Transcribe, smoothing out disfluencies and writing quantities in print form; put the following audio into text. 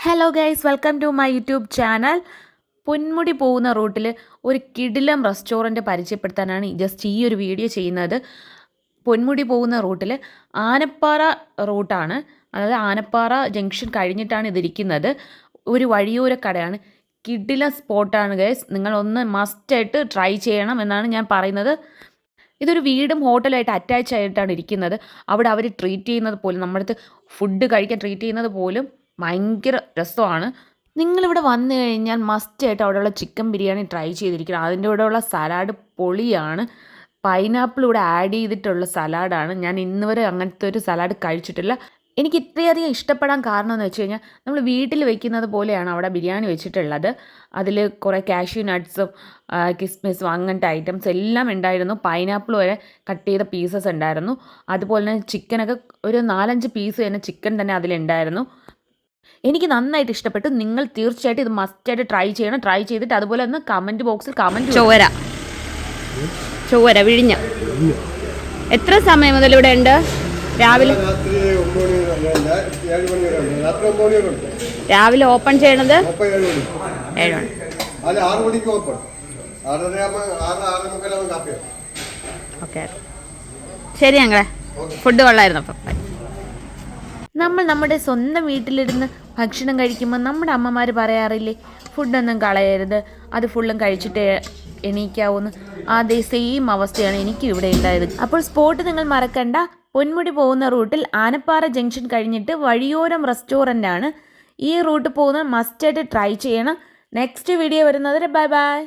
Hello guys, welcome to my YouTube channel. Ponmudi പോകുന്ന റൂട്ടിൽ ഒരു കിടിലം റെസ്റ്റോറൻറ്റ് പരിചയപ്പെടുത്താനാണ് ജസ്റ്റ് ഈ ഒരു വീഡിയോ ചെയ്യുന്നത്. പൊന്മുടി പോകുന്ന റൂട്ടിൽ ആനപ്പാറ റൂട്ടാണ്, അതായത് ആനപ്പാറ ജംഗ്ഷൻ കഴിഞ്ഞിട്ടാണ് ഇതിരിക്കുന്നത്. ഒരു വഴിയോര കടയാണ്, കിടിലം സ്പോട്ടാണ് ഗൈസ്. നിങ്ങളൊന്ന് മസ്റ്റായിട്ട് ട്രൈ ചെയ്യണം എന്നാണ് ഞാൻ പറയുന്നത്. ഇതൊരു വീടും ഹോട്ടലായിട്ട് അറ്റാച്ച് ആയിട്ടാണ് ഇരിക്കുന്നത്. അവിടെ അവർ ട്രീറ്റ് ചെയ്യുന്നത് പോലും, നമ്മുടെ അടുത്ത് ഫുഡ് കഴിക്കാൻ ട്രീറ്റ് ചെയ്യുന്നത് പോലും ഭയങ്കര രസമാണ്. നിങ്ങളിവിടെ വന്നു കഴിഞ്ഞാൽ മസ്റ്റായിട്ട് അവിടെയുള്ള ചിക്കൻ ബിരിയാണി ട്രൈ ചെയ്തിരിക്കണം. അതിൻ്റെ കൂടെയുള്ള സലാഡ് പൊളിയാണ്. പൈനാപ്പിൾ ഇവിടെ ആഡ് ചെയ്തിട്ടുള്ള സലാഡാണ്. ഞാൻ ഇന്ന് വരെ അങ്ങനത്തെ ഒരു സലാഡ് കഴിച്ചിട്ടില്ല. എനിക്ക് ഇത്രയധികം ഇഷ്ടപ്പെടാൻ കാരണം എന്ന് വെച്ച് കഴിഞ്ഞാൽ, നമ്മൾ വീട്ടിൽ വെക്കുന്നത് പോലെയാണ് അവിടെ ബിരിയാണി വെച്ചിട്ടുള്ളത്. അതിൽ കുറേ കാഷ്യൂ നട്ട്സും കിസ്മിസും അങ്ങനത്തെ ഐറ്റംസ് എല്ലാം ഉണ്ടായിരുന്നു. പൈനാപ്പിൾ വരെ കട്ട് ചെയ്ത പീസസ് ഉണ്ടായിരുന്നു. അതുപോലെ തന്നെ ചിക്കനൊക്കെ ഒരു 4-5 പീസ് തന്നെ ചിക്കൻ തന്നെ അതിലുണ്ടായിരുന്നു. എനിക്ക് നന്നായിട്ട് ഇഷ്ടപ്പെട്ടു. നിങ്ങൾ തീർച്ചയായിട്ടും ഇത് മസ്റ്റായിട്ട് ട്രൈ ചെയ്യണം. ട്രൈ ചെയ്തിട്ട് അതുപോലെ ഒന്ന് കമൻറ്റ് ബോക്സിൽ കമൻറ്റ്. ചൊവ്വര വിഴിഞ്ഞ എത്ര സമയം മുതൽ ഇവിടെ ഉണ്ട്? രാവിലെ ഓപ്പൺ ചെയ്യണത് 7 മണി. ഓക്കെ, ശരി ഞങ്ങളെ ഫുഡ് കൊള്ളായിരുന്നു. അപ്പം നമ്മൾ നമ്മുടെ സ്വന്തം വീട്ടിലിരുന്ന് ഭക്ഷണം കഴിക്കുമ്പോൾ നമ്മുടെ അമ്മമാർ പറയാറില്ലേ, ഫുഡൊന്നും കളയരുത്, അത് ഫുള്ളും കഴിച്ചിട്ട് എണീക്കാവൂന്ന്. അതേ സെയിം അവസ്ഥയാണ് എനിക്കും ഇവിടെ ഉണ്ടായത്. അപ്പോൾ സ്പോട്ട് നിങ്ങൾ മറക്കണ്ട. പൊന്മുടി പോകുന്ന റൂട്ടിൽ ആനപ്പാറ ജംഗ്ഷൻ കഴിഞ്ഞിട്ട് വഴിയോരം റെസ്റ്റോറൻ്റ് ആണ്. ഈ റൂട്ട് പോകുന്ന മസ്റ്റായിട്ട് ട്രൈ ചെയ്യണം. നെക്സ്റ്റ് വീഡിയോ വരുന്നത് ബൈ ബൈ.